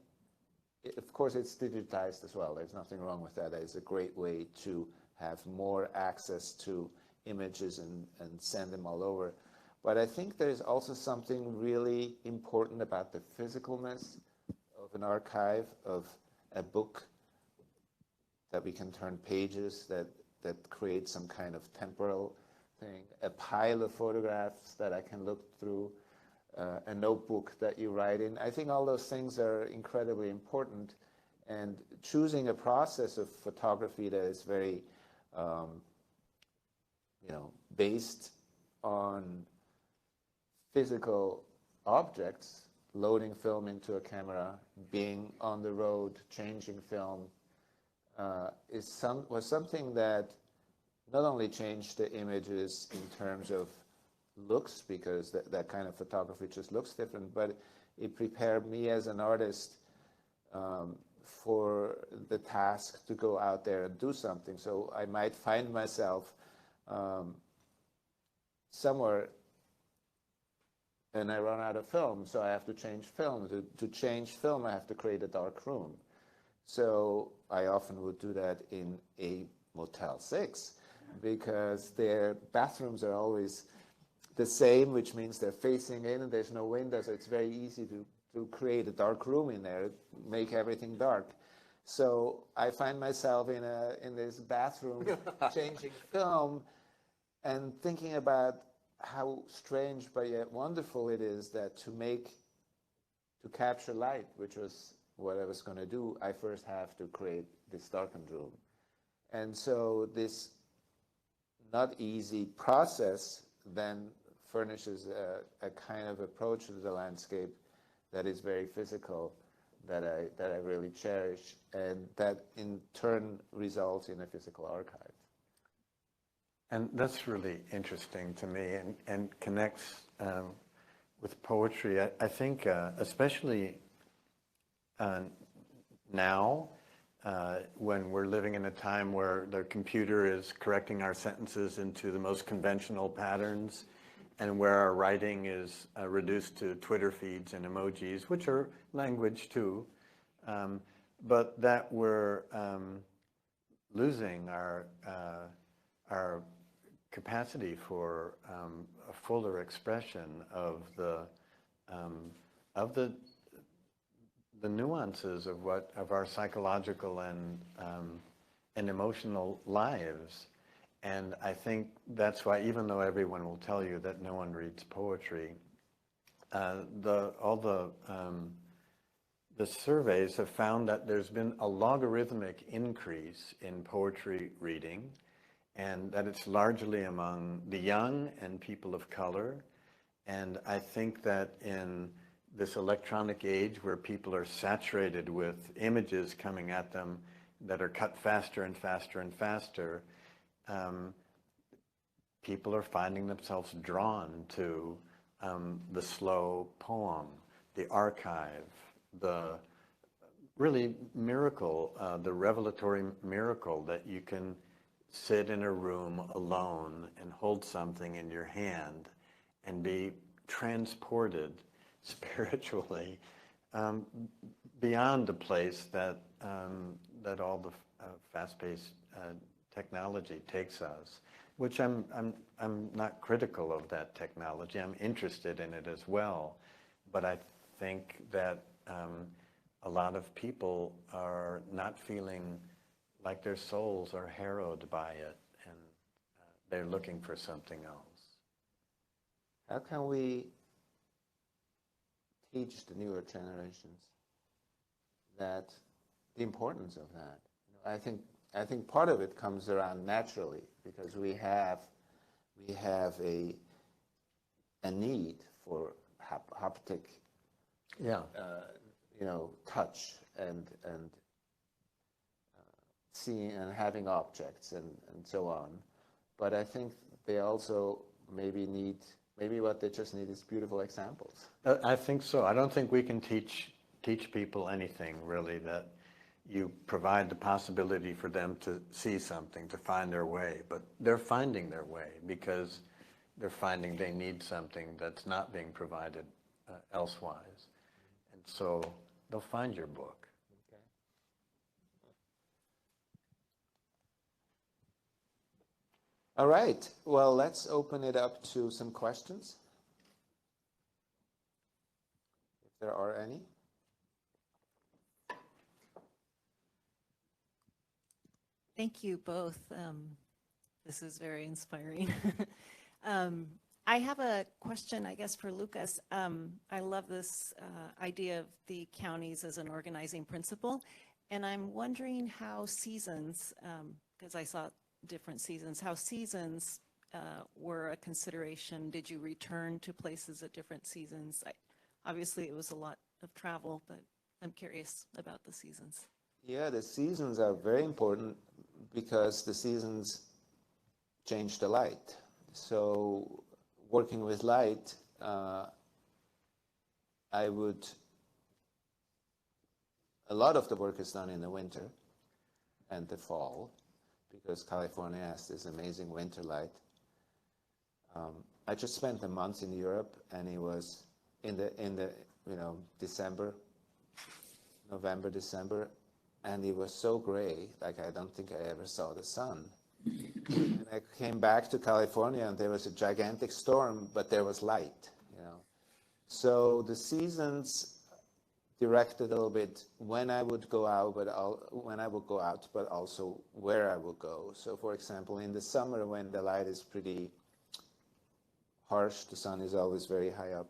of course it's digitized as well. There's nothing wrong with that. It's a great way to have more access to images and send them all over. But I think there's also something really important about the physicalness of an archive, of a book that we can turn pages, that create some kind of temporal thing, a pile of photographs that I can look through, a notebook that you write in. I think all those things are incredibly important, and choosing a process of photography that is very, based on physical objects, loading film into a camera, being on the road, changing film, was something that not only changed the images in terms of looks, because that kind of photography just looks different, but it prepared me as an artist for the task to go out there and do something. So I might find myself somewhere and I run out of film, so I have to change film. To change film, I have to create a dark room. So I often would do that in a Motel 6 because their bathrooms are always the same, which means they're facing in and there's no window, so it's very easy to create a dark room in there, make everything dark. So I find myself in this bathroom changing film and thinking about how strange but yet wonderful it is that to capture light, which was what I was going to do, I first have to create this darkened room. And so this not easy process then furnishes a kind of approach to the landscape that is very physical, that I really cherish, and that in turn results in a physical archive. And that's really interesting to me and connects with poetry. I think especially now, when we're living in a time where the computer is correcting our sentences into the most conventional patterns, and where our writing is reduced to Twitter feeds and emojis, which are language too, but that we're losing our capacity for a fuller expression of the nuances of our psychological and emotional lives. And I think that's why, even though everyone will tell you that no one reads poetry, all the surveys have found that there's been a logarithmic increase in poetry reading, and that it's largely among the young and people of color. And I think that in this electronic age where people are saturated with images coming at them that are cut faster and faster and faster, people are finding themselves drawn to the slow poem, the archive, the really miracle, the revelatory miracle that you can sit in a room alone and hold something in your hand and be transported spiritually beyond the place that all the fast-paced technology takes us, which I'm not critical of that technology. I'm interested in it as well, but I think that a lot of people are not feeling like their souls are harrowed by it, and they're looking for something else. How can we teach the newer generations that the importance of that? I think part of it comes around naturally because we have a need for haptic, touch and seeing and having objects and so on. But I think they also maybe what they just need is beautiful examples. I think so. I don't think we can teach people anything really, that you provide the possibility for them to see something, to find their way, but they're finding their way because they're finding they need something that's not being provided elsewise. And so they'll find your book. All right, well, let's open it up to some questions, if there are any. Thank you both. This is very inspiring. I have a question, I guess, for Lukas. I love this idea of the counties as an organizing principle, and I'm wondering how seasons, because I saw different seasons, how seasons were a consideration. Did you return to places at different seasons? Obviously, it was a lot of travel, but I'm curious about the seasons. Yeah, the seasons are very important because the seasons change the light. So working with light, a lot of the work is done in the winter and the fall because California has this amazing winter light. I just spent a month in Europe, and it was in the December, November, December, and it was so gray, like I don't think I ever saw the sun. And I came back to California, and there was a gigantic storm, but there was light, So the seasons directed a little bit when I would go out, but also where I would go. So, for example, in the summer when the light is pretty harsh, the sun is always very high up,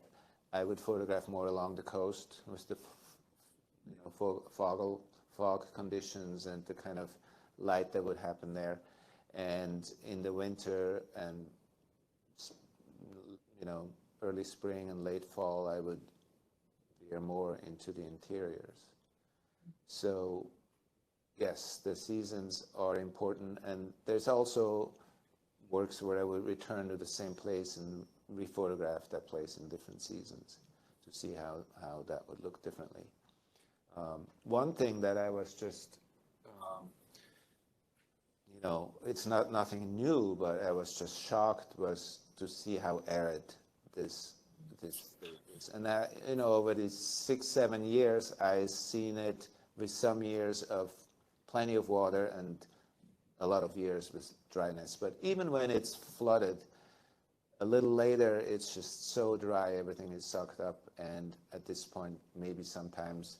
I would photograph more along the coast with the fog conditions and the kind of light that would happen there. And in the winter and early spring and late fall, I would veer more into the interiors. So yes, the seasons are important, and there's also works where I would return to the same place and rephotograph that place in different seasons to see how that would look differently. One thing that I was just, it's nothing new, but I was just shocked was to see how arid this is. And over these 6-7 years, I've seen it with some years of plenty of water and a lot of years with dryness. But even when it's flooded, a little later, it's just so dry, everything is sucked up. And at this point, maybe sometimes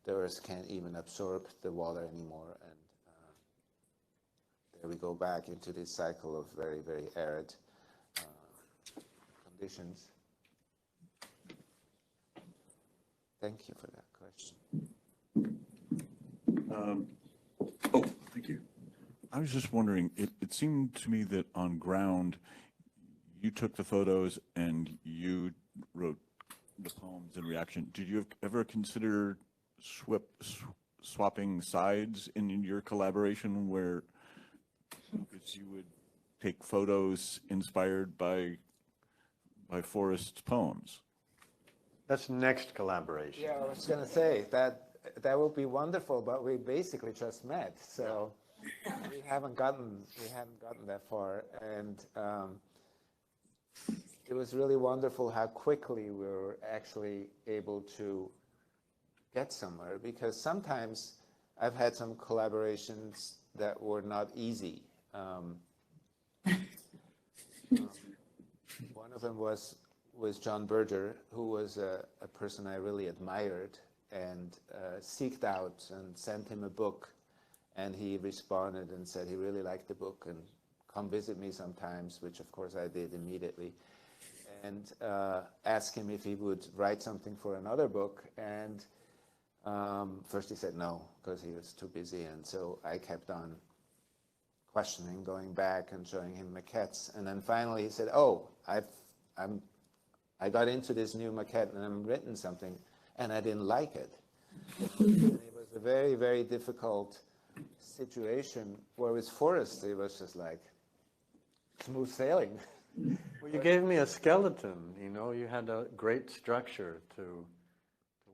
the earth can't even absorb the water anymore. And there we go back into this cycle of very, very arid conditions. Thank you for that question. Thank you. I was just wondering, it seemed to me that on ground, you took the photos and you wrote the poems in reaction. Did you ever consider swapping sides in your collaboration where you would take photos inspired by Forrest's poems? That's next collaboration. Yeah, I was going to say that would be wonderful, but we basically just met, so we haven't gotten that far. And it was really wonderful how quickly we were actually able to get somewhere, because sometimes I've had some collaborations that were not easy. One of them was John Berger, who was a person I really admired, and seeked out and sent him a book, and he responded and said he really liked the book and come visit me sometimes, which of course I did immediately, and asked him if he would write something for another book. And first he said no, because he was too busy, and so I kept on questioning, going back and showing him maquettes, and then finally he said, oh, I got into this new maquette and I'm written something, and I didn't like it. And it was a very, very difficult situation, where with Forrest, it was just like smooth sailing. Well, you gave me a skeleton, you had a great structure to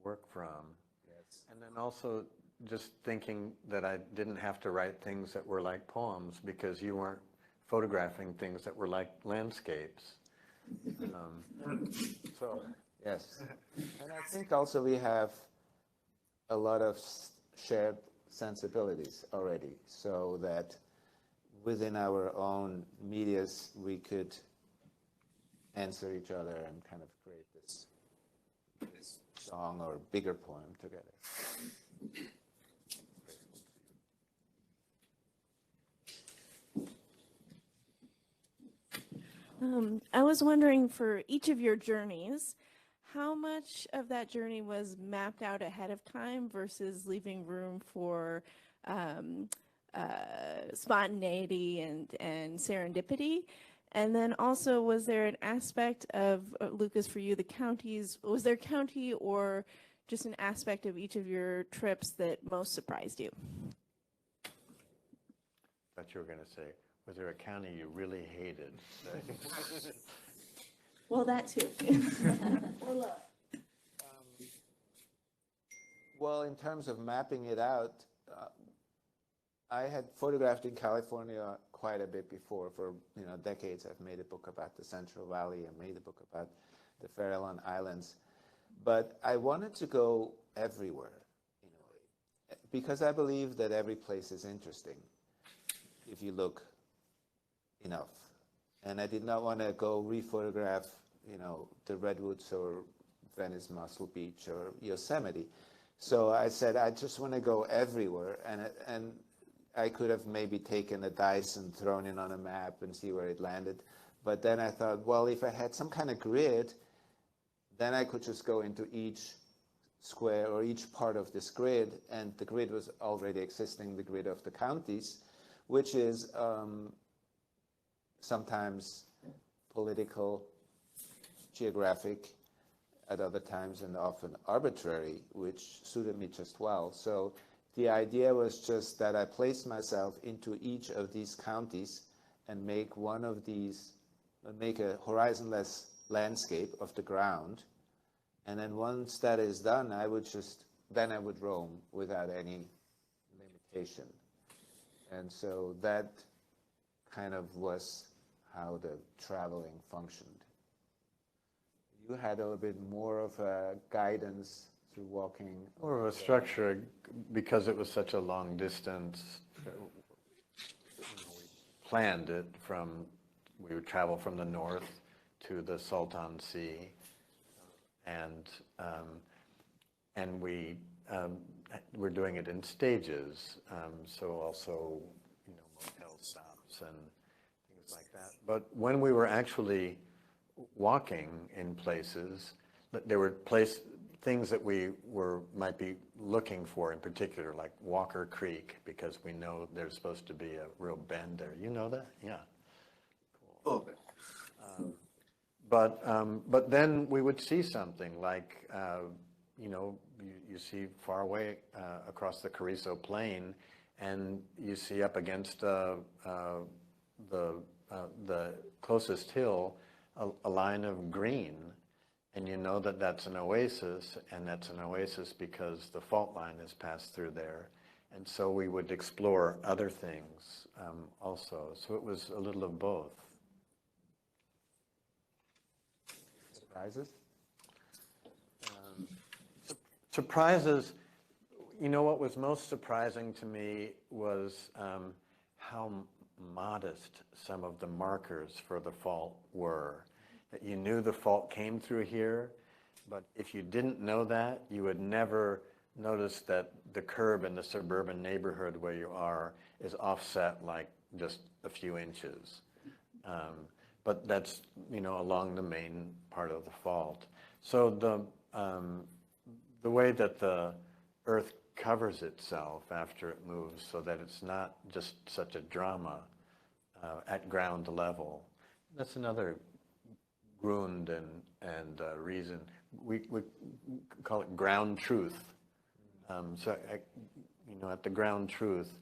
work from. Yes. And then also just thinking that I didn't have to write things that were like poems, because you weren't photographing things that were like landscapes. So, yes. And I think also we have a lot of shared sensibilities already, so that within our own medias, we could answer each other and kind of create this song or bigger poem together. I was wondering, for each of your journeys, how much of that journey was mapped out ahead of time versus leaving room for spontaneity and serendipity? And then also, was there an aspect of, Lukas, for you, the counties, was there a county or just an aspect of each of your trips that most surprised you? Thought you were going to say, was there a county you really hated? Well, that too. Well, in terms of mapping it out, I had photographed in California quite a bit before. For decades, I've made a book about the Central Valley and made a book about the Farallon Islands. But I wanted to go everywhere, because I believe that every place is interesting if you look enough. And I did not want to go re-photograph, the Redwoods or Venice Muscle Beach or Yosemite. So I said, I just want to go everywhere. And I could have maybe taken a dice and thrown it on a map and see where it landed. But then I thought, well, if I had some kind of grid, then I could just go into each square or each part of this grid. And the grid was already existing, the grid of the counties, which is sometimes political, geographic, at other times, and often arbitrary, which suited me just well. So the idea was just that I place myself into each of these counties and make make a horizonless landscape of the ground. And then once that is done, I would roam without any limitation. And so that kind of was how the traveling functioned. You had a little bit more of a guidance through walking. More of a structure, because it was such a long distance. We planned it we would travel from the north to the Salton Sea, and we're doing it in stages. So also, motel stops and things like that. But when we were actually walking in places, there were things that we might be looking for in particular, like Walker Creek, because we know there's supposed to be a real bend there. You know that? Yeah. Cool. But then we would see something like, you see far away across the Carrizo Plain, and you see up against the closest hill a line of green, and you know that that's an oasis, and that's an oasis because the fault line has passed through there. And so we would explore other things also. So it was a little of both. Surprises? Surprises, what was most surprising to me was how modest some of the markers for the fault were. That you knew the fault came through here, but if you didn't know that, you would never notice that the curb in the suburban neighborhood where you are is offset like just a few inches. But that's, along the main part of the fault. So the way that the earth covers itself after it moves, so that it's not just such a drama at ground level. That's another Grund and reason. We call it ground truth. At the ground truth,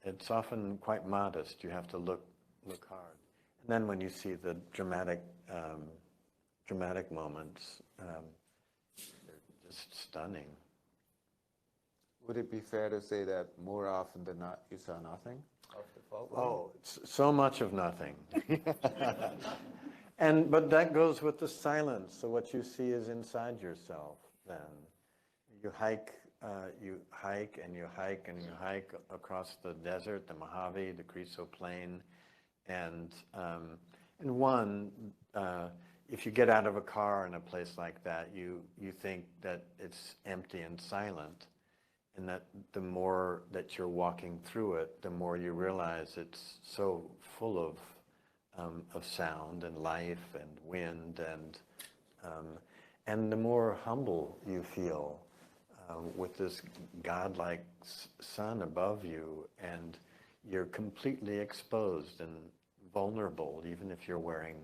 it's often quite modest. You have to look hard. And then when you see the dramatic moments, they're just stunning. Would it be fair to say that more often than not, you saw nothing of the fault line? Oh, so much of nothing. But that goes with the silence. So what you see is inside yourself then. You hike you hike and you hike and you hike across the desert, the Mojave, the Criso Plain, and if you get out of a car in a place like that, you think that it's empty and silent, and that the more that you're walking through it, the more you realize it's so full of sound and life and wind, and the more humble you feel with this godlike sun above you, and you're completely exposed and vulnerable, even if you're wearing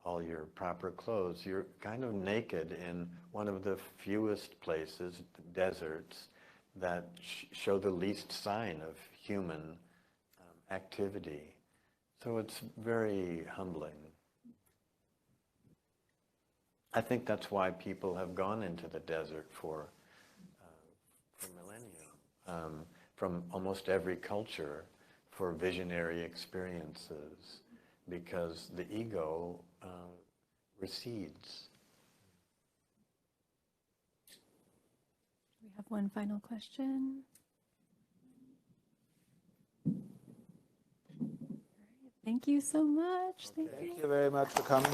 all your proper clothes. You're kind of naked in one of the fewest places, deserts, that show the least sign of human activity. So it's very humbling. I think that's why people have gone into the desert for millennia, from almost every culture, for visionary experiences, because the ego recedes. We have one final question. All right, thank you so much. Thank you very much for coming.